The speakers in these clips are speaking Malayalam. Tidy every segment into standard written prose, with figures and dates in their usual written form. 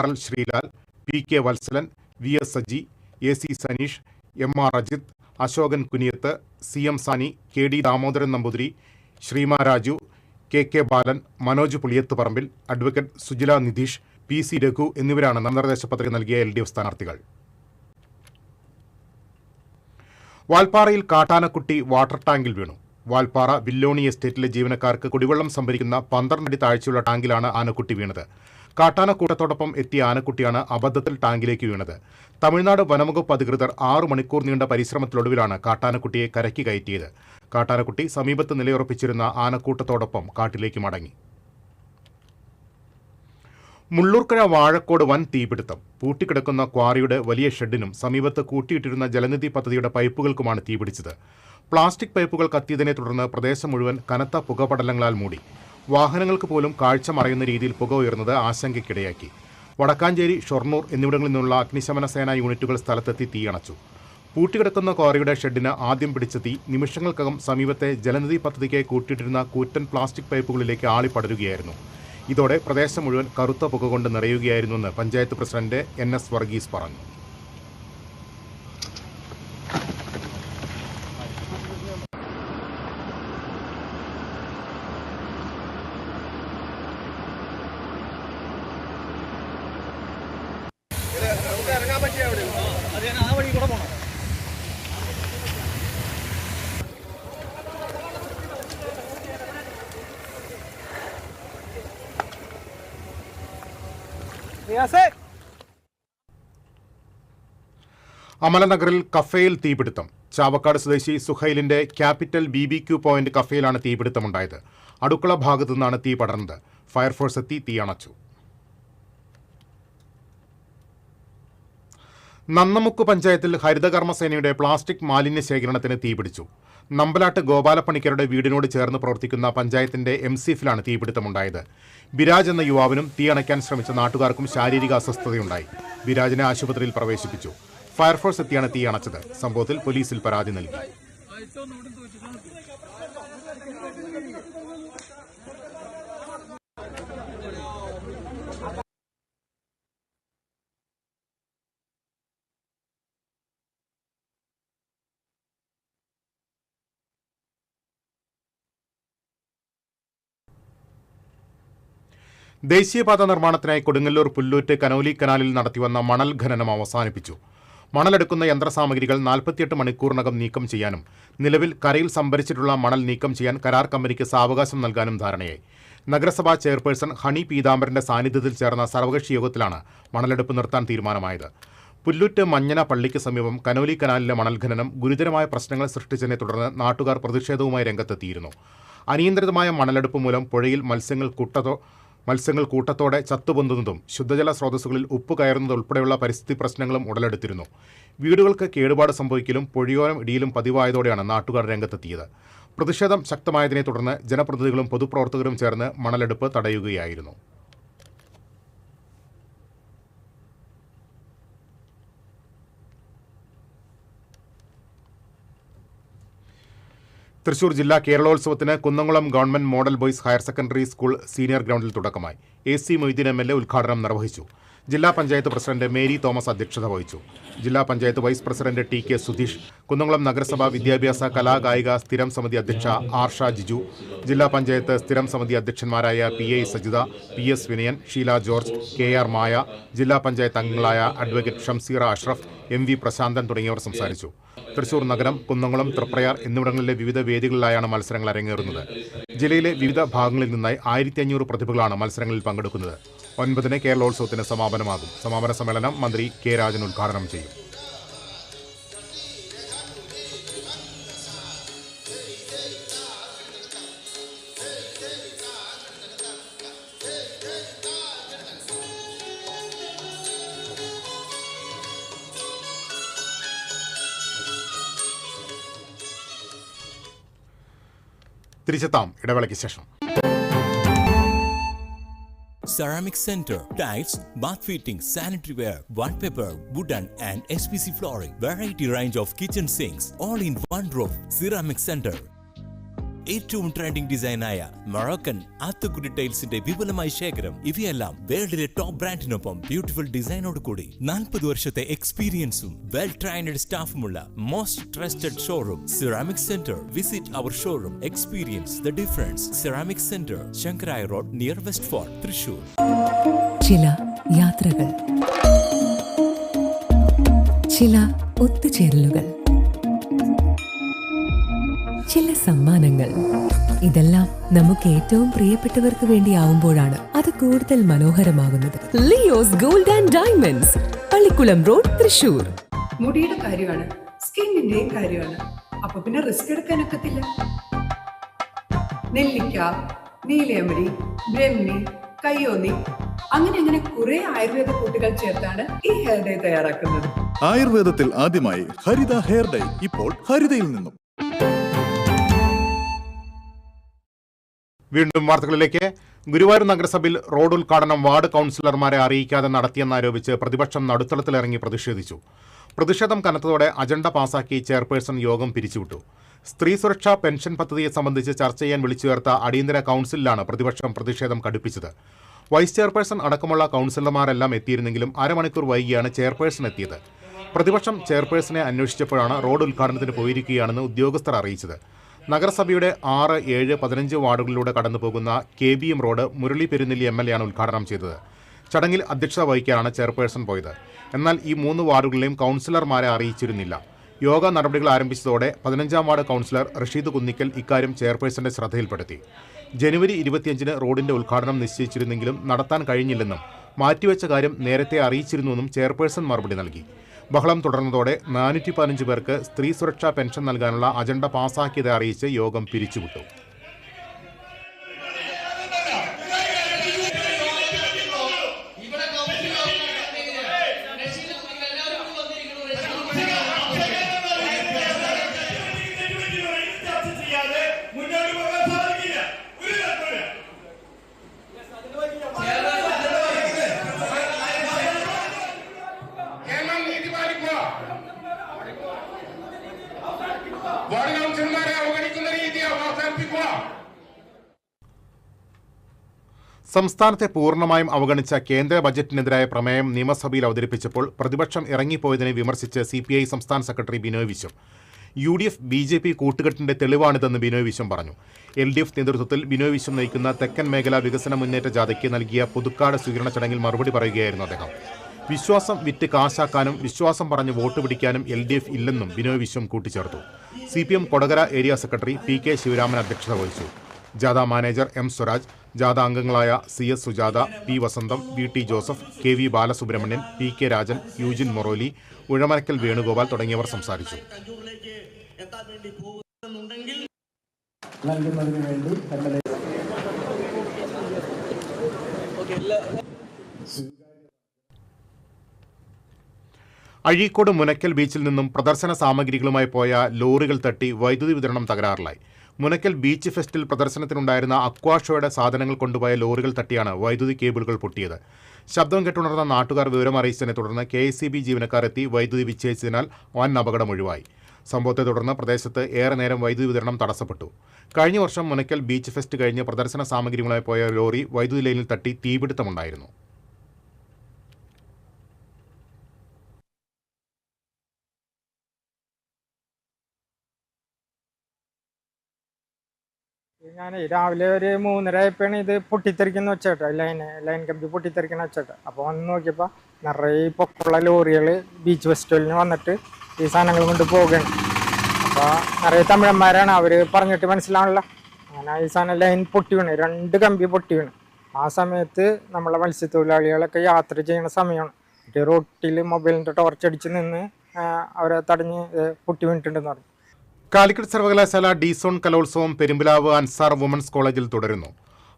RL Sreelal, PK Vatsalan, VS Saji, AC Saneesh, MR Ajith, Ashokan Kuniyath, CM Sani, KD Damodaran Namboothiri, Sreema Raju, KK Balan, Manoj Puliyathuparambil, advocate Sujila Nidheesh, PC Raghu എന്നിവരാണ് നാമനിർദ്ദേശ പത്രിക നൽകിയ LDF സ്ഥാനാർത്ഥികൾ. വാൽപ്പാറയിൽ കാട്ടാനക്കുട്ടി വാട്ടർ ടാങ്കിൽ വീണു. വാൽപ്പാറ വില്ലോണി എസ്റ്റേറ്റിലെ ജീവനക്കാർക്ക് കുടിവെള്ളം സംഭരിക്കുന്ന 12 അടി താഴ്ചയുള്ള ടാങ്കിലാണ് ആനക്കുട്ടി വീണത്. കാട്ടാനക്കൂട്ടത്തോടൊപ്പം എത്തിയ ആനക്കുട്ടിയാണ് അബദ്ധത്തിൽ ടാങ്കിലേക്ക് വീണത്. തമിഴ്നാട് വനംവകുപ്പ് അധികൃതർ 6 മണിക്കൂർ നീണ്ട പരിശ്രമത്തിലൊടുവിലാണ് കാട്ടാനക്കുട്ടിയെ കരയ്ക്ക് കയറ്റിയത്. കാട്ടാനക്കുട്ടി സമീപത്ത് നിലയുറപ്പിച്ചിരുന്ന ആനക്കൂട്ടത്തോടൊപ്പം കാട്ടിലേക്ക് മടങ്ങി. മുള്ളൂർക്കര വാഴക്കോട് വൻ തീപിടുത്തം. പൂട്ടിക്കിടക്കുന്ന ക്വാറിയുടെ വലിയ ഷെഡിനും സമീപത്ത് കൂട്ടിയിട്ടിരുന്ന ജലനിധി പദ്ധതിയുടെ പൈപ്പുകൾക്കുമാണ് തീപിടിച്ചത്. പ്ലാസ്റ്റിക് പൈപ്പുകൾ കത്തിയതിനെ തുടർന്ന് പ്രദേശം മുഴുവൻ കനത്ത പുകപടലങ്ങളാൽ മൂടി. വാഹനങ്ങൾക്ക് പോലും കാഴ്ച മറയുന്ന രീതിയിൽ പുക ഉയർന്നത് ആശങ്കയ്ക്കിടയാക്കി. വടക്കാഞ്ചേരി, ഷൊർണൂർ എന്നിവിടങ്ങളിൽ നിന്നുള്ള അഗ്നിശമന സേനാ യൂണിറ്റുകൾ സ്ഥലത്തെത്തി തീയണച്ചു. പൂട്ടിക്കിടക്കുന്ന ക്വാറിയുടെ ഷെഡിന് ആദ്യം പിടിച്ച തീ നിമിഷങ്ങൾക്കകം സമീപത്തെ ജലനിധി പദ്ധതിക്ക് കൂട്ടിയിട്ടിരുന്ന കൂറ്റൻ പ്ലാസ്റ്റിക് പൈപ്പുകളിലേക്ക് ആളിപ്പടരുകയായിരുന്നു. ഇതോടെ പ്രദേശം മുഴുവൻ കറുത്ത പുക കൊണ്ട് നിറയുകയായിരുന്നുവെന്ന് പഞ്ചായത്ത് പ്രസിഡന്റ് NS വർഗീസ് പറഞ്ഞു. അമലനഗറിൽ കഫേയിൽ തീപിടുത്തം. ചാവക്കാട് സ്വദേശി സുഹൈലിന്റെ ക്യാപിറ്റൽ BBQ പോയിന്റ് കഫേയിലാണ് തീപിടുത്തമുണ്ടായത്. അടുക്കള ഭാഗത്തു നിന്നാണ് തീ പടർന്നത്. ഫയർഫോഴ്സ് എത്തി തീയണച്ചു. നന്നമുക്ക് പഞ്ചായത്തിൽ ഹരിതകർമ്മസേനയുടെ പ്ലാസ്റ്റിക് മാലിന്യ ശേഖരണത്തിന് തീപിടിച്ചു. നമ്പലാട്ട് ഗോപാലപ്പണിക്കരുടെ വീടിനോട് ചേർന്ന് പ്രവർത്തിക്കുന്ന പഞ്ചായത്തിന്റെ MCFിലാണ് തീപിടുത്തമുണ്ടായത്. ബിരാജ് എന്ന യുവാവിനും തീ അണയ്ക്കാൻ ശ്രമിച്ച നാട്ടുകാർക്കും ശാരീരിക അസ്വസ്ഥതയുണ്ടായി. ബിരാജിനെ ആശുപത്രിയിൽ പ്രവേശിപ്പിച്ചു. ഫയർഫോഴ്സ് എത്തിയാണ് തീ അണച്ചത്. സംഭവത്തിൽ പോലീസിൽ പരാതി നൽകി. ദേശീയപാത നിർമ്മാണത്തിനായി കൊടുങ്ങല്ലൂർ പുല്ലൂറ്റ് കനോലി കനാലിൽ നടത്തിവന്ന മണൽ ഖനനം അവസാനിപ്പിച്ചു. മണലെടുക്കുന്ന യന്ത്രസാമഗ്രികൾ 48 മണിക്കൂറിനകം നീക്കം ചെയ്യാനും നിലവിൽ കരയിൽ സംഭരിച്ചിട്ടുള്ള മണൽ നീക്കം ചെയ്യാൻ കരാർ കമ്പനിക്ക് സാവകാശം നൽകാനും ധാരണയായി. നഗരസഭാ ചെയർപേഴ്സൺ ഹണി പീതാംബരന്റെ സാന്നിധ്യത്തിൽ ചേർന്ന സർവകക്ഷി യോഗത്തിലാണ് മണലെടുപ്പ് നിർത്താൻ തീരുമാനമായത്. പുല്ലൂറ്റ് മഞ്ഞന പള്ളിക്ക് സമീപം കനോലി കനാലിലെ മണൽ ഖനനം ഗുരുതരമായ പ്രശ്നങ്ങൾ സൃഷ്ടിച്ചതിനെ തുടർന്ന് നാട്ടുകാർ പ്രതിഷേധവുമായി രംഗത്തെത്തിയിരുന്നു. അനിയന്ത്രിതമായ മണലെടുപ്പ് മൂലം പുഴയിൽ മത്സ്യങ്ങൾ കൂട്ടത്തോടെ ചത്തുപൊന്തുന്നതും ശുദ്ധജല സ്രോതസ്സുകളിൽ ഉപ്പ് കയറുന്നതുൾപ്പെടെയുള്ള പരിസ്ഥിതി പ്രശ്നങ്ങളും ഉടലെടുത്തിരുന്നു. വീടുകൾക്ക് കേടുപാട് സംഭവിക്കലും പുഴയോരം ഇടിയിലും പതിവായതോടെയാണ് നാട്ടുകാർ രംഗത്തെത്തിയത്. പ്രതിഷേധം ശക്തമായതിനെ തുടർന്ന് ജനപ്രതിനിധികളും പൊതുപ്രവർത്തകരും ചേർന്ന് മണലെടുപ്പ് തടയുകയായിരുന്നു. തൃശൂർ ജില്ലാ കേരളോത്സവത്തിന് Kunnamkulam government model boys higher secondary school senior ഗ്രൗണ്ടിൽ തുടക്കമായി. AC മൊയ്തീൻ MLA ഉദ്ഘാടനം നിർവഹിച്ചു. ജില്ലാ പഞ്ചായത്ത് പ്രസിഡന്റ് മേരി തോമസ് അധ്യക്ഷത വഹിച്ചു. ജില്ലാ panchayat vice president TK Sudheesh, Kunnamkulam നഗരസഭ വിദ്യാഭ്യാസ കലാകായിക സ്ഥിരം സമിതി അധ്യക്ഷ ആർഷ ജിജു, ജില്ലാ പഞ്ചായത്ത് സ്ഥിരം സമിതി അധ്യക്ഷന്മാരായ PI Sajitha, PS Vinayan, Sheela George, KR Maya, ജില്ലാ പഞ്ചായത്ത് അംഗങ്ങളായ അഡ്വക്കേറ്റ് ഷംസീറ അഷ്റഫ്, MV പ്രശാന്തൻ തുടങ്ങിയവർ സംസാരിച്ചു. തൃശൂർ നഗരം, കുന്നംകുളം, തൃപ്രയാർ എന്നിവിടങ്ങളിലെ വിവിധ വേദികളിലായാണ് മത്സരങ്ങൾ അരങ്ങേറുന്നത്. ജില്ലയിലെ വിവിധ ഭാഗങ്ങളിൽ നിന്നായി 1500 പ്രതിഭകളാണ് മത്സരങ്ങളിൽ പങ്കെടുക്കുന്നത്. 9-ന് കേരളോത്സവത്തിന് സമാപനമാകും. സമാപന സമ്മേളനം മന്ത്രി K രാജൻ ഉദ്ഘാടനം ചെയ്യും. തിരിച്ചെത്താം ഇടവേളയ്ക്ക് ശേഷം. Ceramic Center, tiles, bath fittings, sanitary ware, wallpaper, wooden and SPC flooring, variety range of kitchen sinks, all in one roof. Ceramic Center. ഏറ്റവും ട്രെൻഡിംഗ് ഡിസൈനായ മൊറോക്കൻ ആത്തുകുടി ടൈൽസിന്റെ വിപുലമായ ശേഖരം. ഇവയെല്ലാം വേൾഡിലെ ടോപ്പ് ബ്രാൻഡിനൊപ്പം ബ്യൂട്ടിഫുൾ ഡിസൈനോട് കൂടി 40 വർഷത്തെ എക്സ്പീരിയൻസും വെൽ ട്രെയിൻഡ് സ്റ്റാഫുമുള്ള most trusted showroom ceramic centre. Visit our showroom, experience the difference. Ceramic centre, Sankaraya road, near west fort, Thrissur. ചില യാത്രകൾ, ചില ഒത്തുചേരലുകൾ, ചില സമ്മാനങ്ങൾ, ഇതെല്ലാം നമുക്ക് ഏറ്റവും പ്രിയപ്പെട്ടവർക്ക് വേണ്ടിയാവുമ്പോഴാണ് അത് കൂടുതൽ മനോഹരമാകുന്നത്. Leo's gold and diamonds, Pallikkulam road, Thrissur. മുടിയുടെ കാര്യമാണ്, സ്കിന്നിന്റെയും കാര്യമാണ്. അപ്പൊ പിന്നെ റിസ്ക് എടുക്കാനൊക്കത്തില്ല. നെല്ലിക്ക, നീലയമരി, ബ്രഹ്മി, കയ്യോന്നി, അങ്ങനെ കുറെ ആയുർവേദ കൂട്ടുകൾ ചേർത്താണ് ഈ ഹെയർ ഡേ തയ്യാറാക്കുന്നത്. ആയുർവേദത്തിൽ ആദ്യമായി ഹരിത ഹെയർ ഡൈ ഇപ്പോൾ ഹരിതയിൽ നിന്നും. വീണ്ടും വാർത്തകളിലേക്ക്. ഗുരുവായൂർ നഗരസഭയിൽ റോഡ് ഉദ്ഘാടനം വാർഡ് കൗൺസിലർമാരെ അറിയിക്കാതെ നടത്തിയെന്നാരോപിച്ച് പ്രതിപക്ഷം നടുത്തളത്തിലിറങ്ങി പ്രതിഷേധിച്ചു. പ്രതിഷേധം കനത്തതോടെ അജണ്ട പാസാക്കി ചെയർപേഴ്സൺ യോഗം പിരിച്ചുവിട്ടു. സ്ത്രീ സുരക്ഷാ പെൻഷൻ പദ്ധതിയെ സംബന്ധിച്ച് ചർച്ച ചെയ്യാൻ വിളിച്ചു ചേർത്ത അടിയന്തര കൗൺസിലാണ് പ്രതിപക്ഷം പ്രതിഷേധം കടുപ്പിച്ചത്. വൈസ് ചെയർപേഴ്സൺ അടക്കമുള്ള കൗൺസിലർമാരെല്ലാം എത്തിയിരുന്നെങ്കിലും അരമണിക്കൂർ വൈകിയാണ് ചെയർപേഴ്സൺ എത്തിയത്. പ്രതിപക്ഷം ചെയർപേഴ്സണെ അന്വേഷിച്ചപ്പോഴാണ് റോഡ് ഉദ്ഘാടനത്തിന് പോയിരിക്കുകയാണെന്ന് ഉദ്യോഗസ്ഥർ അറിയിച്ചത്. നഗരസഭയുടെ 6, 7, 15 വാർഡുകളിലൂടെ കടന്നുപോകുന്ന KBM road Murali Perunnelli MLA ആണ് ഉദ്ഘാടനം ചെയ്തത്. ചടങ്ങിൽ അധ്യക്ഷത വഹിക്കാനാണ് ചെയർപേഴ്സൺ പോയത്. എന്നാൽ ഈ 3 വാർഡുകളിലെയും കൗൺസിലർമാരെ അറിയിച്ചിരുന്നില്ല. യോഗ നടപടികൾ ആരംഭിച്ചതോടെ 15-ാം വാർഡ് കൗൺസിലർ റഷീദ് കുന്നിക്കൽ ഇക്കാര്യം ചെയർപേഴ്സന്റെ ശ്രദ്ധയിൽപ്പെടുത്തി. ജനുവരി 25-ന് റോഡിന്റെ ഉദ്ഘാടനം നിശ്ചയിച്ചിരുന്നെങ്കിലും നടത്താൻ കഴിഞ്ഞില്ലെന്നും മാറ്റിവെച്ച കാര്യം നേരത്തെ അറിയിച്ചിരുന്നുവെന്നും ചെയർപേഴ്സൺ മറുപടി നൽകി. ബഹളം തുടർന്നതോടെ 415 പേർക്ക് സ്ത്രീ സുരക്ഷാ പെൻഷൻ നൽകാനുള്ള അജണ്ട പാസാക്കിയത് അറിയിച്ച് യോഗം പിരിച്ചുവിട്ടു. സംസ്ഥാനത്തെ പൂർണ്ണമായും അവഗണിച്ച കേന്ദ്ര ബജറ്റിനെതിരായ പ്രമേയം നിയമസഭയിൽ അവതരിപ്പിച്ചപ്പോൾ പ്രതിപക്ഷം ഇറങ്ങിപ്പോയതിനെ വിമർശിച്ച് CPI സംസ്ഥാന secretary Binoy Viswam. UDF BJP കൂട്ടുകെട്ടിന്റെ തെളിവാണിതെന്ന് Binoy Viswam പറഞ്ഞു. LDF നേതൃത്വത്തിൽ ബിനോയ് വിശ്വം നയിക്കുന്ന തെക്കൻ മേഖലാ വികസന മുന്നേറ്റ ജാഥയ്ക്ക് നൽകിയ പുതുക്കാട് സ്വീകരണ ചടങ്ങിൽ മറുപടി പറയുകയായിരുന്നു അദ്ദേഹം. വിശ്വാസം വിറ്റ് കാശാക്കാനും വിശ്വാസം പറഞ്ഞ് വോട്ട് പിടിക്കാനും LDF ഇല്ലെന്നും ബിനോയ് വിശ്വം കൂട്ടിച്ചേർത്തു. CPM Kodakara area secretary PK Sivaraman അധ്യക്ഷത വഹിച്ചു. ജാഥ മാനേജർ M സ്വരാജ്, ജാഥ അംഗങ്ങളായ CS Sujatha, P Vasantham, VT Joseph, KV Balasubramanian, PK Rajan, Eugene Moroli, Uzhamanakkal Venugopal തുടങ്ങിയവർ സംസാരിച്ചു. അഴീക്കോട് മുനക്കൽ ബീച്ചിൽ നിന്നും പ്രദർശന സാമഗ്രികളുമായി പോയ ലോറികൾ തട്ടി വൈദ്യുതി വിതരണം തകരാറിലായി. മുനക്കൽ ബീച്ച് ഫെസ്റ്റിൽ പ്രദർശനത്തിനുണ്ടായിരുന്ന അക്വാഷോയുടെ സാധനങ്ങൾ കൊണ്ടുപോയ ലോറികൾ തട്ടിയാണ് വൈദ്യുതി കേബിളുകൾ പൊട്ടിയത്. ശബ്ദം കെട്ടുണർന്ന നാട്ടുകാർ വിവരം അറിയിച്ചതിനെ തുടർന്ന് KSEB ജീവനക്കാർ എത്തി വൈദ്യുതി വിച്ഛേദിച്ചതിനാൽ വൻ അപകടം ഒഴിവായി. സംഭവത്തെ തുടർന്ന് പ്രദേശത്ത് ഏറെ നേരം വൈദ്യുതി വിതരണം തടസ്സപ്പെട്ടു. കഴിഞ്ഞ വർഷം മുനക്കൽ ബീച്ച് ഫെസ്റ്റ് കഴിഞ്ഞ് പ്രദർശന സാമഗ്രികളുമായി പോയ ലോറി വൈദ്യുതി ലൈനിൽ തട്ടി തീപിടുത്തമുണ്ടായിരുന്നു. ഞാൻ രാവിലെ ഒരു 3:30 ആയപ്പോഴാണ് ഇത് പൊട്ടിത്തെറിക്കുന്ന വെച്ചേട്ടോ, ലൈൻ കമ്പി പൊട്ടിത്തെറിക്കുന്ന വെച്ചേട്ടോ. അപ്പോൾ വന്ന് നോക്കിയപ്പോൾ നിറയെ പൊക്കമുള്ള ലോറികൾ ബീച്ച് ഫെസ്റ്റിവലിന് വന്നിട്ട് ഈ സാധനങ്ങൾ കൊണ്ട് പോകുകയാണ്. അപ്പോൾ നിറയെ തമിഴന്മാരാണ്, അവർ പറഞ്ഞിട്ട് മനസ്സിലാവണില്ല. അങ്ങനെ ഈ സാധനം ലൈൻ പൊട്ടി വീണ്, 2 കമ്പി പൊട്ടി വീണ്. ആ സമയത്ത് നമ്മളെ മത്സ്യത്തൊഴിലാളികളൊക്കെ യാത്ര ചെയ്യുന്ന സമയമാണ്. റോട്ടിൽ മൊബൈലിൻ്റെ ടോർച്ചടിച്ച് നിന്ന് അവരെ തടഞ്ഞ് പൊട്ടി വീണിട്ടുണ്ടെന്ന് പറഞ്ഞു. കാലിക്കറ്റ് സർവകലാശാല D-സോൺ കലോത്സവം പെരുമ്പിലാവ് അൻസാർ വുമൻസ് കോളേജിൽ തുടരുന്നു.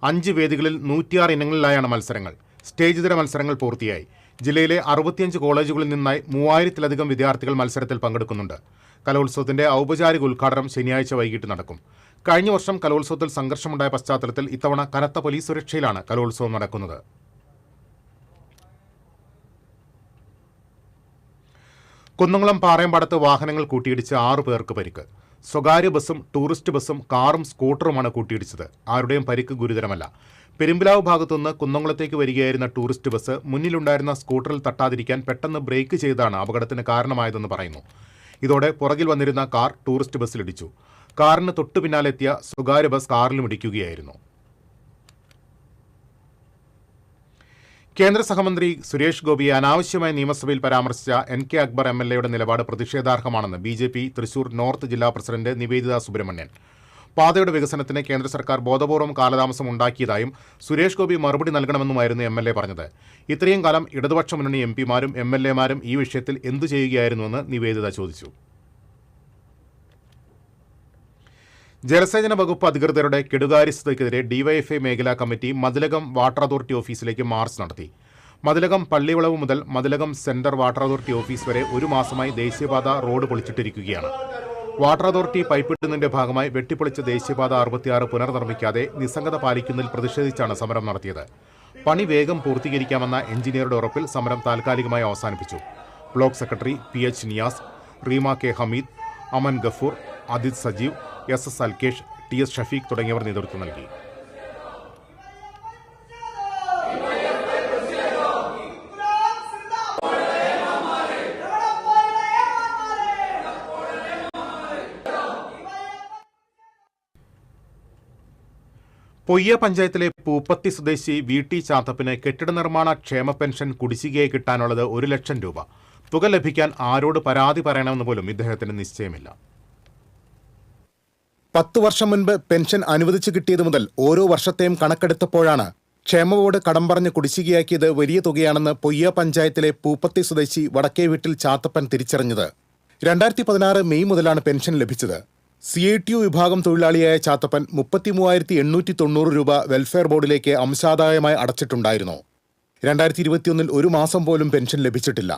5 വേദികളിൽ 106 ഇനങ്ങളിലായാണ് മത്സരങ്ങൾ. സ്റ്റേജ് ഇതര മത്സരങ്ങൾ പൂർത്തിയായി. ജില്ലയിലെ 65 കോളേജുകളിൽ നിന്നായി 3000-ത്തിലധികം വിദ്യാർത്ഥികൾ മത്സരത്തിൽ പങ്കെടുക്കുന്നുണ്ട്. കലോത്സവത്തിന്റെ ഔപചാരിക ഉദ്ഘാടനം ശനിയാഴ്ച വൈകിട്ട് നടക്കും. കഴിഞ്ഞ വർഷം കലോത്സവത്തിൽ സംഘർഷമുണ്ടായ പശ്ചാത്തലത്തിൽ ഇത്തവണ കനത്ത പോലീസ് സുരക്ഷയിലാണ് കലോത്സവം നടക്കുന്നത്. കുന്നംകുളം പാറയമ്പാടത്ത് വാഹനങ്ങൾ കൂട്ടിയിടിച്ച് 6 പേർക്ക് പരിക്ക്. സ്വകാര്യ ബസ്സും ടൂറിസ്റ്റ് ബസ്സും കാറും സ്കൂട്ടറുമാണ് കൂട്ടിയിടിച്ചത്. ആരുടെയും പരിക്ക് ഗുരുതരമല്ല. പെരുമ്പിലാവ് ഭാഗത്തുനിന്ന് കുന്നംകുളത്തേക്ക് വരികയായിരുന്ന ടൂറിസ്റ്റ് ബസ് മുന്നിലുണ്ടായിരുന്ന സ്കൂട്ടറിൽ തട്ടാതിരിക്കാൻ പെട്ടെന്ന് ബ്രേക്ക് ചെയ്താണ് അപകടത്തിന് കാരണമായതെന്ന് പറയുന്നു. ഇതോടെ പുറകിൽ വന്നിരുന്ന കാർ ടൂറിസ്റ്റ് ബസ്സിലിടിച്ചു. കാറിന് തൊട്ടു പിന്നാലെത്തിയ സ്വകാര്യ ബസ് കാറിലും ഇടിക്കുകയായിരുന്നു. കേന്ദ്ര സഹമന്ത്രി സുരേഷ് ഗോപിയെ അനാവശ്യമായി നിയമസഭയിൽ പരാമർശിച്ച NK അക്ബർ MLA നിലപാട് പ്രതിഷേധാർഹമാണെന്ന് BJP തൃശൂർ നോർത്ത് ജില്ലാ പ്രസിഡന്റ് നിവേദിത സുബ്രഹ്മണ്യൻ. പാതയുടെ വികസനത്തിന് കേന്ദ്ര സർക്കാർ ബോധപൂർവം കാലതാമസം ഉണ്ടാക്കിയതായും സുരേഷ് ഗോപി മറുപടി നൽകണമെന്നുമായിരുന്നു MLA പറഞ്ഞത്. ഇത്രയും കാലം ഇടതുപക്ഷ മുന്നണി MPമാരും MLAമാരും ഈ വിഷയത്തിൽ എന്തു ചെയ്യുകയായിരുന്നുവെന്ന് നിവേദിത ചോദിച്ചു. ജലസേചന വകുപ്പ് അധികൃതരുടെ കെടുകാര്യസ്ഥതയ്ക്കെതിരെ DYFI മേഖലാ കമ്മിറ്റി മതിലകം വാട്ടർ അതോറിറ്റി ഓഫീസിലേക്ക് മാർച്ച് നടത്തി. മതിലകം പള്ളിവളവ് മുതൽ Mathilakam centre water authority office വരെ ഒരു മാസമായി ദേശീയപാത റോഡ് പൊളിച്ചിട്ടിരിക്കുകയാണ്. വാട്ടർ അതോറിറ്റി പൈപ്പിടുന്നതിന്റെ ഭാഗമായി വെട്ടിപ്പൊളിച്ച ദേശീയപാത 66 പുനർനിർമ്മിക്കാതെ നിസ്സംഗത പാലിക്കുന്നതിൽ പ്രതിഷേധിച്ചാണ് സമരം നടത്തിയത്. പണി വേഗം പൂർത്തീകരിക്കാമെന്ന എഞ്ചിനീയറുടെ ഉറപ്പിൽ സമരം താൽക്കാലികമായി അവസാനിപ്പിച്ചു. Block secretary PH Niyas, Reema K Hameed, Aman Gafoor, Aadith Sajeev, SS Alkesh, TS Shafeeq തുടങ്ങിയവർ നേതൃത്വം നൽകി. പൊയ്യ പഞ്ചായത്തിലെ പൂപ്പത്തി സ്വദേശി VT ചാത്തപ്പിന് കെട്ടിട നിർമ്മാണ ക്ഷേമ പെൻഷൻ കുടിശ്ശികയായി കിട്ടാനുള്ളത് 1 ലക്ഷം രൂപ. തുക ലഭിക്കാൻ ആരോട് പരാതി പറയണമെന്ന് പോലും ഇദ്ദേഹത്തിന് നിശ്ചയമില്ല. 10 വർഷം മുൻപ് പെൻഷൻ അനുവദിച്ചു കിട്ടിയത് മുതൽ ഓരോ വർഷത്തെയും കണക്കെടുത്തപ്പോഴാണ് ക്ഷേമ ബോർഡ് കടം പറഞ്ഞ് കുടിശ്ശികയാക്കിയത് വലിയ തുകയാണെന്ന് പൊയ്യ പഞ്ചായത്തിലെ പൂപ്പത്തി സ്വദേശി വടക്കേ വീട്ടിൽ ചാത്തപ്പൻ തിരിച്ചറിഞ്ഞത്. 2016 മെയ് മുതലാണ് പെൻഷൻ ലഭിച്ചത്. CITU വിഭാഗം തൊഴിലാളിയായ ചാത്തപ്പൻ 33,890 രൂപ വെൽഫെയർ ബോർഡിലേക്ക് അംശാദായമായി അടച്ചിട്ടുണ്ടായിരുന്നു. 2021 ഒരു മാസം പോലും പെൻഷൻ ലഭിച്ചിട്ടില്ല.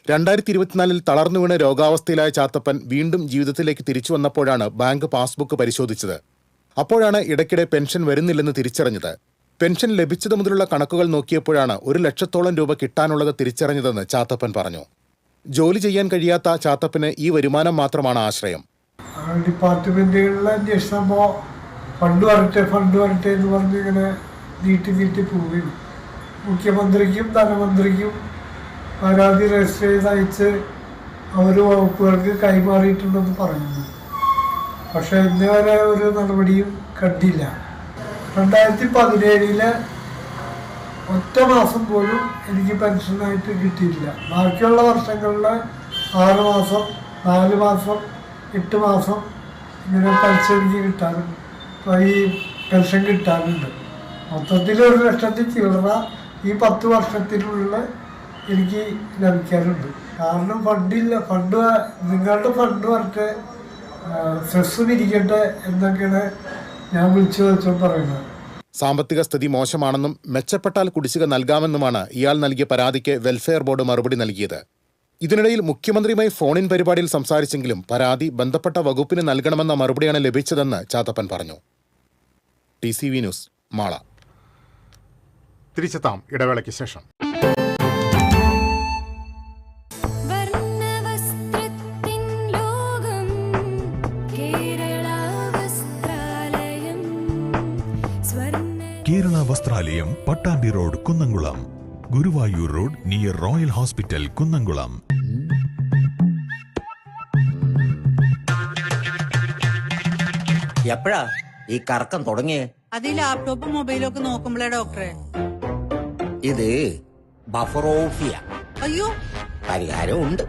2024 തളർന്നു വീണ് രോഗാവസ്ഥയിലായ ചാത്തപ്പൻ വീണ്ടും ജീവിതത്തിലേക്ക് തിരിച്ചു വന്നപ്പോഴാണ് ബാങ്ക് പാസ്ബുക്ക് പരിശോധിച്ചത്. അപ്പോഴാണ് ഇടയ്ക്കിടെ പെൻഷൻ വരുന്നില്ലെന്ന് തിരിച്ചറിഞ്ഞത്. പെൻഷൻ ലഭിച്ചത് മുതലുള്ള കണക്കുകൾ നോക്കിയപ്പോഴാണ് 1 ലക്ഷത്തോളം രൂപ കിട്ടാനുള്ളത് തിരിച്ചറിഞ്ഞതെന്ന് ചാത്തപ്പൻ പറഞ്ഞു. ജോലി ചെയ്യാൻ കഴിയാത്ത ചാത്തപ്പന് ഈ വരുമാനം മാത്രമാണ് ആശ്രയം. ഡിപ്പാർട്ട്മെന്റുകളിൽ അന്വേഷിച്ചപ്പോൾ ഫണ്ട് വരട്ടെ എന്ന് പറഞ്ഞ് ഇങ്ങനെ നീട്ടി പോവുകയും മുഖ്യമന്ത്രിക്കും ധനമന്ത്രിക്കും പരാതി രജിസ്റ്റർ ചെയ്ത് അയച്ച് അവർ വകുപ്പുകൾക്ക് കൈമാറിയിട്ടുണ്ടെന്ന് പറയുന്നു. പക്ഷെ ഇന്ന് വരെ ഒരു നടപടിയും കണ്ടില്ല. 2017 ഒറ്റ മാസം പോലും എനിക്ക് പെൻഷനായിട്ട് കിട്ടിയില്ല. ബാക്കിയുള്ള വർഷങ്ങളിൽ 6 മാസം, 4 മാസം, 8 മാസം ഇങ്ങനെ പലിശ എനിക്ക് കിട്ടാറുണ്ട്. ഈ പെൻഷൻ കിട്ടാറുണ്ട്. മൊത്തത്തിൽ 1 ലക്ഷത്തിൽ ചില്ലറ ഈ 10 വർഷത്തിനുള്ളിൽ എനിക്ക് ലഭിക്കാറുണ്ട്. കാരണം ഫണ്ടില്ല. നിങ്ങളുടെ ഫണ്ട് വരട്ടെ, സെസ് പിരിക്കട്ടെ എന്നൊക്കെയാണ് ഞാൻ വിളിച്ചു വെച്ചോ പറയുന്നത്. സാമ്പത്തിക സ്ഥിതി മോശമാണെന്നും മെച്ചപ്പെട്ടാൽ കുടിശ്ശിക നൽകാമെന്നുമാണ് ഇയാൾ നൽകിയ പരാതിക്ക് വെൽഫെയർ ബോർഡ് മറുപടി നൽകിയത്. ഇതിനിടയിൽ മുഖ്യമന്ത്രിയുമായി ഫോണിൻ പരിപാടിയിൽ സംസാരിച്ചെങ്കിലും പരാതി ബന്ധപ്പെട്ട വകുപ്പിന് നൽകണമെന്ന മറുപടിയാണ് ലഭിച്ചതെന്ന് ചാത്തപ്പൻ പറഞ്ഞു. TCV news, Mala. തിരിച്ചെത്താം ഇടവേളയ്ക്ക് ശേഷം. Kerala Vasthralayam, Pattambi road, Kunnamkulam. Guruvayur road near royal hospital, Kunnamkulam. എപ്പോഴാ ഈ കറക്കം തുടങ്ങിയേ? അത് ഈ ലാപ്ടോപ്പും മൊബൈലും ഒക്കെ നോക്കുമ്പോഴേ ഡോക്ടറെ. ഇത് ബഫറോഫിയ. അയ്യോ, പരിഹാരം ഉണ്ട്.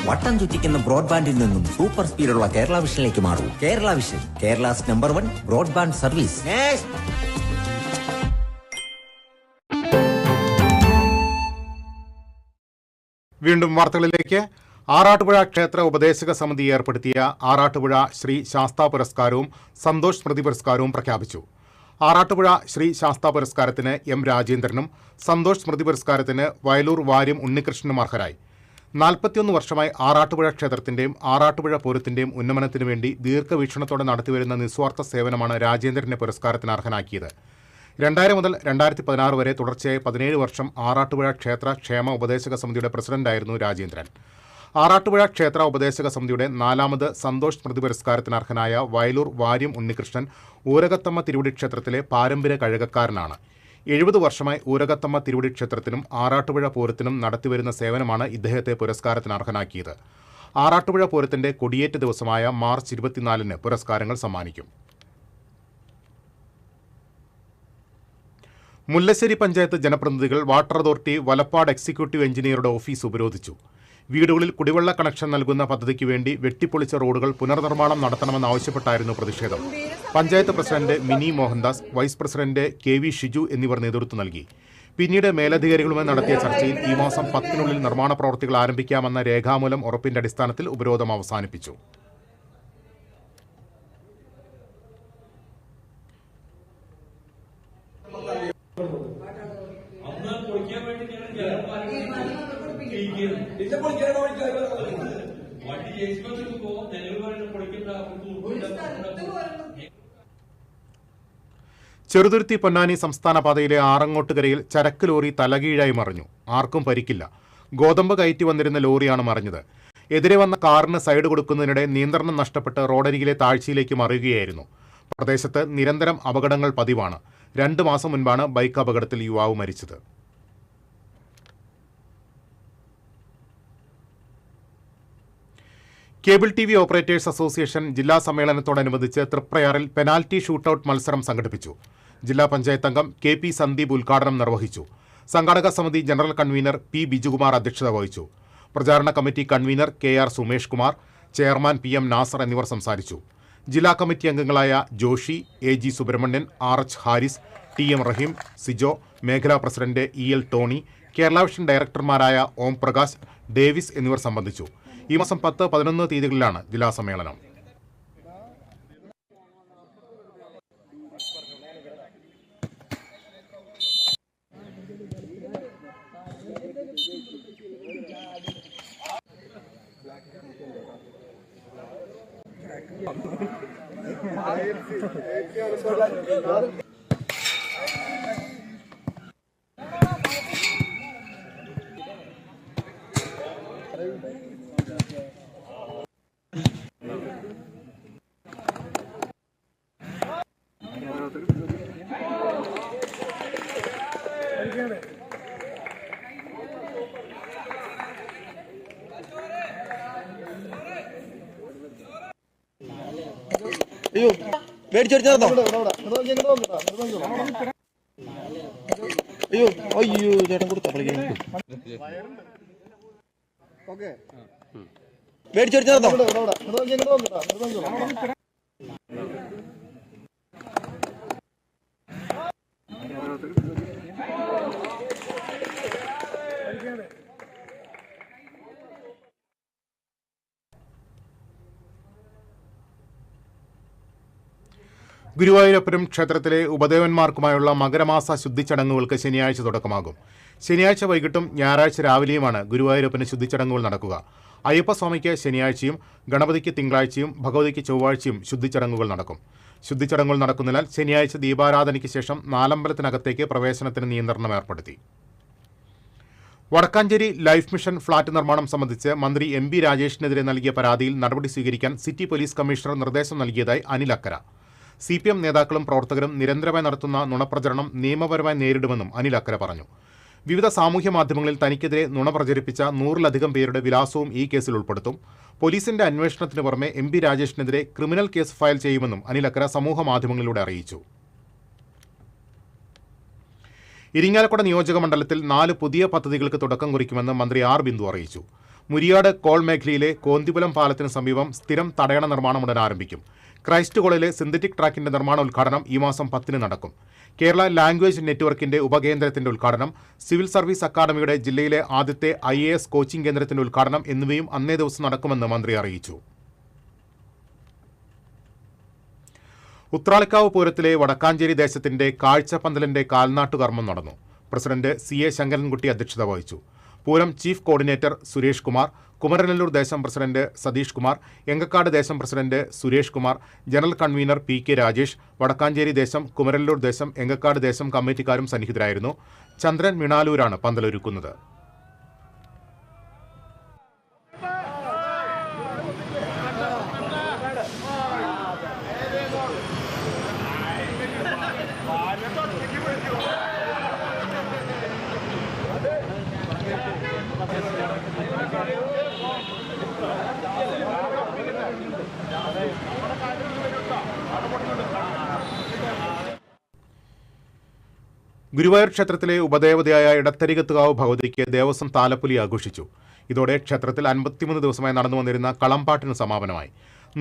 വട്ടം ചുറ്റിക്കുന്ന ബ്രോഡ്ബാൻഡിൽ നിന്നും സൂപ്പർ സ്പീഡുള്ള കേരള വിഷനിലേക്ക് മാറൂ. Kerala vision, Kerala's number 1 broadband service. വീണ്ടും വാർത്തകളിലേക്ക്. ആറാട്ടുപുഴ ക്ഷേത്ര ഉപദേശക സമിതി ഏർപ്പെടുത്തിയ ആറാട്ടുപുഴ ശ്രീ ശാസ്താ പുരസ്കാരവും സന്തോഷ് സ്മൃതി പുരസ്കാരവും പ്രഖ്യാപിച്ചു. ആറാട്ടുപുഴ ശ്രീ ശാസ്താ പുരസ്കാരത്തിന് M രാജേന്ദ്രനും സന്തോഷ് സ്മൃതി പുരസ്കാരത്തിന് വയലൂർ വാര്യം ഉണ്ണികൃഷ്ണനും അർഹരായി. 41 വർഷമായി ആറാട്ടുപുഴ ക്ഷേത്രത്തിന്റെയും ആറാട്ടുപുഴ പൂരത്തിന്റെയും ഉന്നമനത്തിനു വേണ്ടി ദീർഘവീക്ഷണത്തോടെ നടത്തിവരുന്ന നിസ്വാർത്ഥ സേവനമാണ് രാജേന്ദ്രനെ പുരസ്കാരത്തിന് അർഹനാക്കിയത്. 2000 മുതൽ 2016 വരെ തുടർച്ചയായി 17 വർഷം ആറാട്ടുപുഴ ക്ഷേത്ര ക്ഷേമ ഉപദേശക സമിതിയുടെ പ്രസിഡന്റായിരുന്നു രാജേന്ദ്രൻ. ആറാട്ടുപുഴ ക്ഷേത്ര ഉപദേശക സമിതിയുടെ 4ാമത് സന്തോഷ് സ്മൃതി പുരസ്കാരത്തിന് അർഹനായ വയലൂർ വാര്യം ഉണ്ണികൃഷ്ണൻ ഊരകത്തമ്മ തിരുവടി ക്ഷേത്രത്തിലെ പാരമ്പര്യ കഴുകക്കാരനാണ്. 70 വർഷമായി ഊരകത്തമ്മ തിരുവടി ക്ഷേത്രത്തിനും ആറാട്ടുപുഴ പൂരത്തിനും നടത്തിവരുന്ന സേവനമാണ് ഇദ്ദേഹത്തെ പുരസ്കാരത്തിന് അർഹനാക്കിയത്. ആറാട്ടുപുഴ പൂരത്തിന്റെ കൊടിയേറ്റ് ദിവസമായ മാർച്ച് 24-ന് പുരസ്കാരങ്ങൾ സമ്മാനിക്കും. മുല്ലശ്ശേരി പഞ്ചായത്ത് ജനപ്രതിനിധികൾ വാട്ടർ അതോറിറ്റി വലപ്പാട് എക്സിക്യൂട്ടീവ് എഞ്ചിനീയറുടെ ഓഫീസ് ഉപരോധിച്ചു. വീടുകളിൽ കുടിവെള്ള കണക്ഷൻ നൽകുന്ന പദ്ധതിക്ക് വേണ്ടി വെട്ടിപ്പൊളിച്ച റോഡുകൾ പുനർനിർമ്മാണം നടത്തണമെന്നാവശ്യപ്പെട്ടായിരുന്നു പ്രതിഷേധം. Panchayat president Mini Mohandas, vice president KV Shiju എന്നിവർ നേതൃത്വം നൽകി. പിന്നീട് മേലധികാരികളുമായി നടത്തിയ ചർച്ചയിൽ ഈ മാസം 10-നുള്ളിൽ നിർമ്മാണ പ്രവർത്തികൾ ആരംഭിക്കാമെന്ന രേഖാമൂലം ഉറപ്പിന്റെ അടിസ്ഥാനത്തിൽ ഉപരോധം അവസാനിപ്പിച്ചു. ചെറുതുരുത്തി പൊന്നാനി സംസ്ഥാന പാതയിലെ ആറങ്ങോട്ടുകരയിൽ ചരക്ക് ലോറി തലകീഴായി മറിഞ്ഞു. ആർക്കും പരിക്കില്ല. ഗോതമ്പ് കയറ്റി വന്നിരുന്ന ലോറിയാണ് മറിഞ്ഞത്. എതിരെ വന്ന കാറിന് സൈഡ് കൊടുക്കുന്നതിനിടെ നിയന്ത്രണം നഷ്ടപ്പെട്ട് റോഡരികിലെ താഴ്ചയിലേക്ക് മറിയുകയായിരുന്നു. പ്രദേശത്ത് നിരന്തരം അപകടങ്ങൾ പതിവാണ്. 2 മാസം മുൻപാണ് ബൈക്ക് അപകടത്തിൽ യുവാവ് മരിച്ചത്. കേബിൾ TV ഓപ്പറേറ്റേഴ്സ് അസോസിയേഷൻ ജില്ലാ സമ്മേളനത്തോടനുബന്ധിച്ച് തൃപ്രയാറിൽ പെനാൽറ്റി ഷൂട്ടൌട്ട് മത്സരം സംഘടിപ്പിച്ചു. ജില്ലാ പഞ്ചായത്ത് അംഗം KP സന്ദീപ് ഉദ്ഘാടനം നിർവഹിച്ചു. സംഘാടക സമിതി ജനറൽ കൺവീനർ P ബിജുകുമാർ അധ്യക്ഷത വഹിച്ചു. പ്രചാരണ committee convener KR Sumesh Kumar, chairman PM Nasar എന്നിവർ സംസാരിച്ചു. ജില്ലാ കമ്മിറ്റി അംഗങ്ങളായ Joshi, AG Subramanian, RH Haris, TM Rahim, Sijo, മേഖലാ president EL Tony, Kerala vision ഡയറക്ടർമാരായ ഓം പ്രകാശ്, ഡേവിസ് എന്നിവർ സംബന്ധിച്ചു. ഈ മാസം 10, 11 തീയതികളിലാണ് ജില്ലാ സമ്മേളനം. അയ്യോ മേടിച്ചെടുത്തോ? അയ്യോ അയ്യോ ചേട്ടൻ കൊടുത്തോ? മേടിച്ചെടുത്തോ? ഗുരുവായൂരപ്പനും ക്ഷേത്രത്തിലെ ഉപദേവന്മാർക്കുമായുള്ള മകരമാസ ശുദ്ധിച്ചടങ്ങുകൾക്ക് ശനിയാഴ്ച തുടക്കമാകും. ശനിയാഴ്ച വൈകിട്ടും ഞായറാഴ്ച രാവിലെയുമാണ് ഗുരുവായൂരപ്പന് ശുദ്ധിച്ചടങ്ങുകൾ നടക്കുക. അയ്യപ്പസ്വാമിക്ക് ശനിയാഴ്ചയും, ഗണപതിക്ക് തിങ്കളാഴ്ചയും, ഭഗവതിക്ക് ചൊവ്വാഴ്ചയും ശുദ്ധിച്ചടങ്ങുകൾ നടക്കും. ശുദ്ധിച്ചടങ്ങുകൾ നടക്കുന്നതിനാൽ ശനിയാഴ്ച ദീപാരാധനയ്ക്ക് ശേഷം നാലമ്പലത്തിനകത്തേക്ക് പ്രവേശനത്തിന് നിയന്ത്രണം ഏർപ്പെടുത്തി. വടക്കാഞ്ചേരി ലൈഫ് മിഷൻ ഫ്ളാറ്റ് നിർമ്മാണം സംബന്ധിച്ച് മന്ത്രി MP രാജേഷിനെതിരെ നൽകിയ പരാതിയിൽ നടപടി സ്വീകരിക്കാൻ സിറ്റി പോലീസ് കമ്മീഷണർ നിർദ്ദേശം നൽകിയതായി അനിൽ അക്കര. CPM നേതാക്കളും പ്രവർത്തകരും നിരന്തരമായി നടത്തുന്ന നുണപ്രചരണം നിയമപരമായി നേരിടുമെന്നും അനിൽ അക്കര പറഞ്ഞു. വിവിധ സാമൂഹ്യ മാധ്യമങ്ങളിൽ തനിക്കെതിരെ നുണ പ്രചരിപ്പിച്ച 100-ലധികം പേരുടെ വിലാസവും ഈ കേസിൽ ഉൾപ്പെടുത്തും. പോലീസിന്റെ അന്വേഷണത്തിന് പുറമെ MP രാജേഷിനെതിരെ ക്രിമിനൽ കേസ് ഫയൽ ചെയ്യുമെന്നും അനിൽ അക്കര സമൂഹ മാധ്യമങ്ങളിലൂടെ അറിയിച്ചു. ഇരിങ്ങാലക്കുട നിയോജക മണ്ഡലത്തിൽ 4 പുതിയ പദ്ധതികൾക്ക് തുടക്കം കുറിക്കുമെന്ന് മന്ത്രി R ബിന്ദു അറിയിച്ചു. മുരിയാട് കോൾ മേഖലയിലെ കോന്തിപുലം പാലത്തിന് സമീപം സ്ഥിരം തടയണ നിർമ്മാണം ഉടൻ ആരംഭിക്കും. ക്രൈസ്റ്റ് കോളേജിലെ സിന്തറ്റിക് ട്രാക്കിന്റെ നിർമ്മാണ ഉദ്ഘാടനം ഈ മാസം 10-ന് നടക്കും. കേരള ലാംഗ്വേജ് നെറ്റ്വർക്കിന്റെ ഉപകേന്ദ്രത്തിന്റെ ഉദ്ഘാടനം, സിവിൽ സർവീസ് അക്കാദമിയുടെ ജില്ലയിലെ ആദ്യത്തെ IAS കോച്ചിംഗ് കേന്ദ്രത്തിന്റെ ഉദ്ഘാടനം എന്നിവയും അന്നേ ദിവസം നടക്കുമെന്ന് മന്ത്രി അറിയിച്ചു. ഉത്രാളിക്കാവ് പൂരത്തിലെ വടക്കാഞ്ചേരി ദേശത്തിന്റെ കാഴ്ചപ്പന്തലിന്റെ കാൽനാട്ടുകർമ്മം നടന്നു. പ്രസിഡന്റ് CA ശങ്കരൻകുട്ടി അധ്യക്ഷത വഹിച്ചു. പൂരം ചീഫ് കോർഡിനേറ്റർ സുരേഷ് കുമാർ, കുമരനെല്ലൂർ ദേശം പ്രസിഡന്റ് സതീഷ് കുമാർ, എങ്കക്കാട് ദേശം president Suresh Kumar, general convener PK Rajesh, Vadakkanchery ദേശം, കുമരനെല്ലൂർ ദേശം, എങ്കക്കാട് ദേശം കമ്മിറ്റിക്കാരും സന്നിഹിതരായിരുന്നു. ചന്ദ്രൻ മിണാലൂരാണ് പന്തലൊരുക്കുന്നത്. ഗുരുവായൂർ ക്ഷേത്രത്തിലെ ഉപദേവതയായ ഇടത്തരികത്തുകാവ് ഭഗവതിക്ക് ദേവസ്വം താലപ്പൊലി ആഘോഷിച്ചു. ഇതോടെ ക്ഷേത്രത്തിൽ 53 ദിവസമായി നടന്നു വന്നിരുന്ന കളംപാട്ടിന് സമാപനമായി.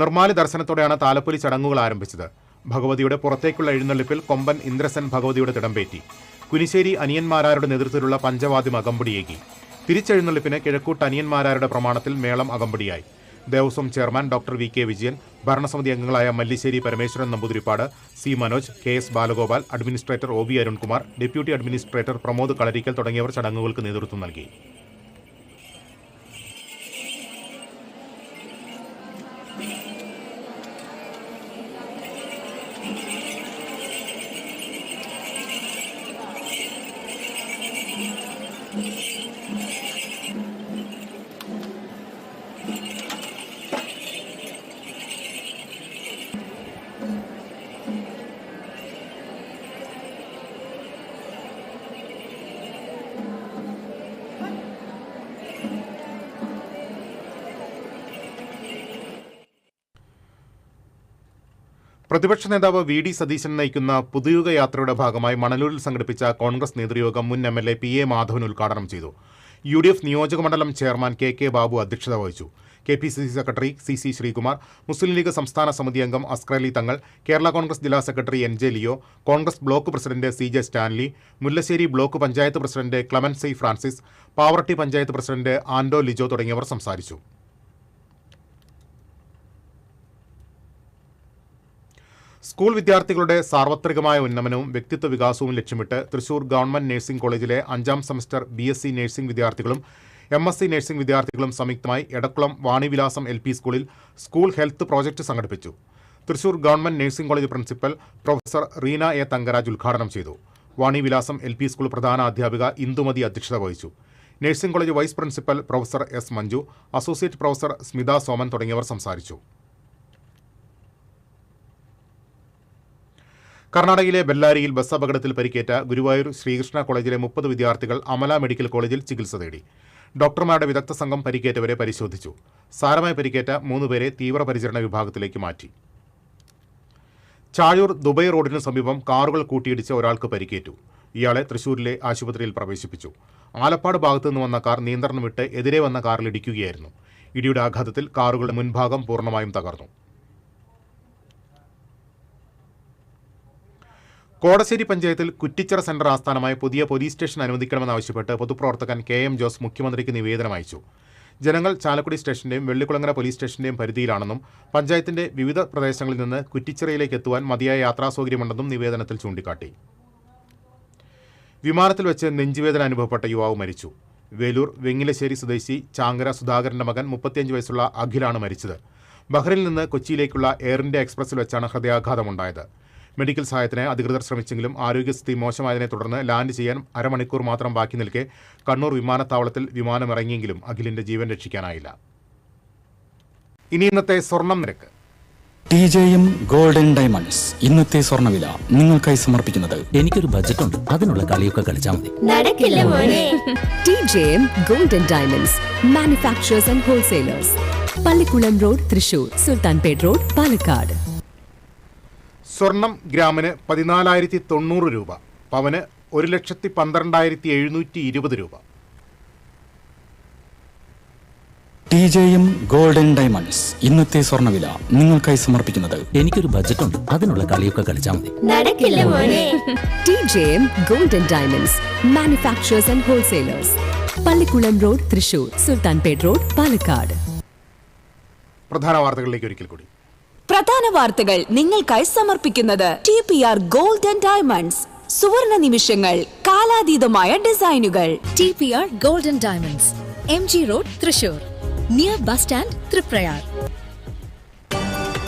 നിർമ്മാല്യ ദർശനത്തോടെയാണ് താലപ്പൊലി ചടങ്ങുകൾ ആരംഭിച്ചത്. ഭഗവതിയുടെ പുറത്തേക്കുള്ള എഴുന്നള്ളിപ്പിൽ കൊമ്പൻ ഇന്ദ്രസൻ ഭഗവതിയുടെ തിടമ്പേറ്റി. കുനിശ്ശേരി അനിയന്മാരാരുടെ നേതൃത്വത്തിലുള്ള പഞ്ചവാദ്യം അകമ്പടിയേകി. തിരിച്ചെഴുന്നള്ളിപ്പിന് കിഴക്കൂട്ട് അനിയന്മാരാരുടെ പ്രമാണത്തിൽ മേളം അകമ്പടിയായി. Devaswom chairman doctor VK Vijayan, ഭരണസമിതി അംഗങ്ങളായ Mallissery Parameswaran Namboothiripad, C Manoj, KS Balagopal, administrator OB Arunkumar, deputy administrator Pramod Kalarikkal തുടങ്ങിയവർ ചടങ്ങുകൾക്ക് നേതൃത്വം നൽകി. പ്രതിപക്ഷ നേതാവ് VD സതീശൻ നയിക്കുന്ന പുതുയുഗ യാത്രയുടെ ഭാഗമായി മണലൂരിൽ സംഘടിപ്പിച്ച കോൺഗ്രസ് നേതൃയോഗം മുൻ MLA PA മാധവൻ ഉദ്ഘാടനം ചെയ്തു. UDF നിയോജകമണ്ഡലം ചെയർമാൻ KK ബാബു അധ്യക്ഷത വഹിച്ചു. KPCC secretary CC Sreekumar, Muslim League സംസ്ഥാന സമിതി അംഗം അസ്കർ അലി തങ്ങൾ, കേരള കോൺഗ്രസ് ജില്ലാ secretary NJ Leo, Congress block president CJ Stanley, Mullassery block panchayat president Clemency Francis, Pavaratti panchayat president Ando Lijo തുടങ്ങിയവർ സംസാരിച്ചു. സ്കൂൾ വിദ്യാർത്ഥികളുടെ സാർവത്രികമായ ഉന്നമനവും വ്യക്തിത്വ വികാസവും ലക്ഷ്യമിട്ട് തൃശൂർ ഗവൺമെന്റ് നഴ്സിംഗ് കോളേജിലെ 5ാം സെമസ്റ്റർ BSc നഴ്സിംഗ് വിദ്യാർത്ഥികളും MSc നഴ്സിംഗ് വിദ്യാർത്ഥികളും സംയുക്തമായി എടക്കുളം വാണിവിലാസം LP സ്കൂളിൽ സ്കൂൾ ഹെൽത്ത് പ്രോജക്റ്റ് സംഘടിപ്പിച്ചു. Thrissur government nursing college principal professor Reena A Thangaraj ഉദ്ഘാടനം ചെയ്തു. വാണിവിലാസം LP സ്കൂൾ പ്രധാന അധ്യാപിക ഇന്ദുമതി അധ്യക്ഷത വഹിച്ചു. Nursing college vice principal professor S Manju, associate professor Smitha Soman തുടങ്ങിയവർ സംസാരിച്ചു. കർണാടകയിലെ ബെല്ലാരിയിൽ ബസ് അപകടത്തിൽ പരിക്കേറ്റ ഗുരുവായൂർ ശ്രീകൃഷ്ണ കോളേജിലെ 30 വിദ്യാർത്ഥികൾ അമല മെഡിക്കൽ കോളേജിൽ ചികിത്സ തേടി. ഡോക്ടർമാരുടെ വിദഗ്ധ സംഘം പരിക്കേറ്റവരെ പരിശോധിച്ചു. സാരമായി പരിക്കേറ്റ 3 പേരെ തീവ്രപരിചരണ വിഭാഗത്തിലേക്ക് മാറ്റി. ചാഴൂർ ദുബൈ റോഡിന് സമീപം കാറുകൾ കൂട്ടിയിടിച്ച് ഒരാൾക്ക് പരിക്കേറ്റു. ഇയാളെ തൃശൂരിലെ ആശുപത്രിയിൽ പ്രവേശിപ്പിച്ചു. ആലപ്പാട് ഭാഗത്തു നിന്ന് വന്ന കാർ നിയന്ത്രണം വിട്ട് എതിരെ വന്ന കാറിൽ ഇടിക്കുകയായിരുന്നു. ഇടിയുടെ ആഘാതത്തിൽ കാറുകളുടെ മുൻഭാഗം പൂർണ്ണമായും തകർന്നു. കോടശ്ശേരി പഞ്ചായത്തിൽ കുറ്റിച്ചിറ സെന്റർ ആസ്ഥാനമായ പുതിയ പോലീസ് സ്റ്റേഷൻ അനുവദിക്കണമെന്നാവശ്യപ്പെട്ട് പൊതുപ്രവർത്തകൻ KM ജോസ് മുഖ്യമന്ത്രിക്ക് നിവേദനം അയച്ചു. ജനങ്ങൾ ചാലക്കുടി സ്റ്റേഷന്റെയും വെള്ളിക്കുളങ്ങര പോലീസ് സ്റ്റേഷന്റെയും പരിധിയിലാണെന്നും പഞ്ചായത്തിന്റെ വിവിധ പ്രദേശങ്ങളിൽ നിന്ന് കുറ്റിച്ചിറയിലേക്ക് എത്തുവാൻ മതിയായ യാത്രാസൗകര്യമുണ്ടെന്നും നിവേദനത്തിൽ ചൂണ്ടിക്കാട്ടി. വിമാനത്തിൽ വെച്ച് നെഞ്ചുവേദന അനുഭവപ്പെട്ട യുവാവ് മരിച്ചു. വേലൂർ വെങ്ങിലശ്ശേരി സ്വദേശി ചാങ്കര സുധാകരന്റെ മകൻ 35 വയസ്സുള്ള അഖിലാണ് മരിച്ചത്. ബഹ്റിനിൽ നിന്ന് കൊച്ചിയിലേക്കുള്ള എയർ ഇന്ത്യ എക്സ്പ്രസിൽ വെച്ചാണ് ഹൃദയാഘാതമുണ്ടായത്. മെഡിക്കൽ സഹായത്തിന് അധികൃതർ ശ്രമിച്ചെങ്കിലും ആരോഗ്യസ്ഥിതി മോശമായതിനെ തുടർന്ന് ലാൻഡ് ചെയ്യാൻ അരമണിക്കൂർ മാത്രം ബാക്കി നിൽക്കെ കണ്ണൂർ വിമാനത്താവളത്തിൽ വിമാനമിറങ്ങിയെങ്കിലും അഖിലിന്റെ ജീവൻ രക്ഷിക്കാനായില്ല. ഇനി ഇന്നത്തെ സ്വർണം നിരക്ക്. TJM ഗോൾഡൻ ഡയമണ്ട്സ് ഇന്നത്തെ സ്വർണ്ണവില നിങ്ങൾക്കായി സമർപ്പിക്കുന്നത് എനിക്കൊരു ബജറ്റ് ഉണ്ട്, അതിനുള്ള കളിയൊക്കെ കളിച്ചാൽ മതി. TJM golden diamonds manufacturers and wholesalers, Pallikkulam road, Thrissur, Sultanpet road, Palakkad. സ്വർണം ഗ്രാമിന് 14,090 രൂപ, പവന് 1,12,720 രൂപ. TJM ഗോൾഡൻ ഡയമണ്ട്സ് ഇന്നത്തെ സ്വർണ്ണവില നിങ്ങൾക്കായി സമർപ്പിക്കുന്നത് എനിക്കൊരു ബജറ്റ് ഉണ്ട്, അതിനുള്ള കളിയൊക്കെ കളിച്ചാൽ മതി. TJM golden diamonds manufacturers and wholesalers, Pallikkulam road, Thrissur, Sultanpet road, Palakkad. പ്രധാന വാർത്തകളിലേക്ക് ഒരിക്കൽ കൂടി. പ്രധാന വാർത്തകൾ നിങ്ങൾക്കായി സമർപ്പിക്കുന്നത് TPR ഗോൾഡ് ആൻഡ് ഡയമണ്ട്സ്, സുവർണ നിമിഷങ്ങൾ. കാലാതീതമായ ഡിസൈനുകൾ. TPR golden diamonds, MG road, Thrissur, near bus stand, Triprayar.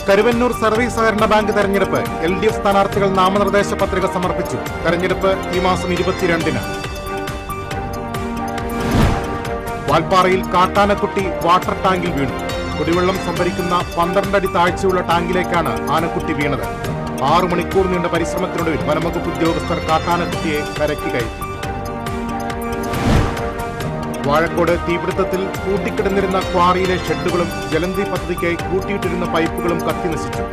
Karuvannur service സഹകരണ ബാങ്ക് തെരഞ്ഞെടുപ്പ്. LDF സ്ഥാനാർത്ഥികൾ നാമനിർദ്ദേശ പത്രിക സമർപ്പിച്ചു. തെരഞ്ഞെടുപ്പ് ഈ മാസം 22-ന്. വാൽപ്പാറയിൽ കാട്ടാനക്കുട്ടി വാട്ടർ ടാങ്കിൽ വീണു. കുടിവെള്ളം സംഭരിക്കുന്ന 12 അടി താഴ്ചയുള്ള ടാങ്കിലേക്കാണ് ആനക്കുട്ടി വീണത്. 6 മണിക്കൂർ നീണ്ട പരിശ്രമത്തിനൊടുവിൽ വനംവകുപ്പ് ഉദ്യോഗസ്ഥർ കാട്ടാനക്കുട്ടിയെ കരയ്ക്ക് കയറ്റി. വാഴക്കോട് തീപിടുത്തത്തിൽ കൂട്ടിക്കിടന്നിരുന്ന ക്വാറിയിലെ ഷെഡുകളും ജലന്ധി പദ്ധതിക്കായി കൂട്ടിയിട്ടിരുന്ന പൈപ്പുകളും കത്തിനശിച്ചു.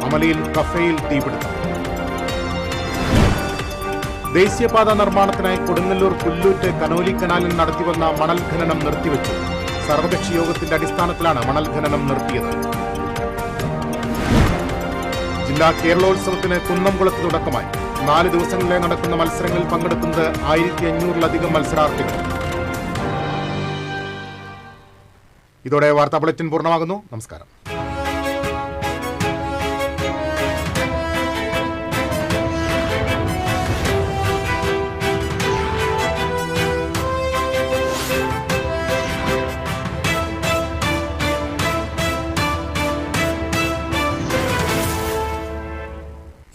അമലയിൽ കഫേയിൽ തീപിടുത്തം. ദേശീയപാത നിർമ്മാണത്തിനായി കൊടുങ്ങല്ലൂർ പുല്ലൂറ്റ് കനോലി കനാലിൽ നടത്തിവന്ന മണൽ ഖനനം നിർത്തിവെച്ചു. സർവകക്ഷി യോഗത്തിന്റെ അടിസ്ഥാനത്തിലാണ് മണൽ ഖനനം നിർത്തിയത്. ജില്ലാ കേരളോത്സവത്തിന് കുന്നംകുളത്ത് തുടക്കമായി. 4 ദിവസങ്ങളിലെ നടക്കുന്ന മത്സരങ്ങളിൽ പങ്കെടുക്കുന്നത് 1500-ലധികം മത്സരാർത്ഥികൾ. ഇതോടെ വാർത്താ ബുള്ളറ്റിൻ പൂർണ്ണമാകുന്നു. നമസ്കാരം.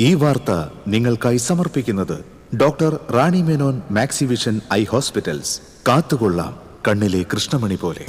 ഈ വാർത്ത നിങ്ങൾക്കായി സമർപ്പിക്കുന്നത് doctor Rani Menon Maxivision I hospitals. കാത്തുകൊള്ളാം കണ്ണിലെ കൃഷ്ണമണി പോലെ.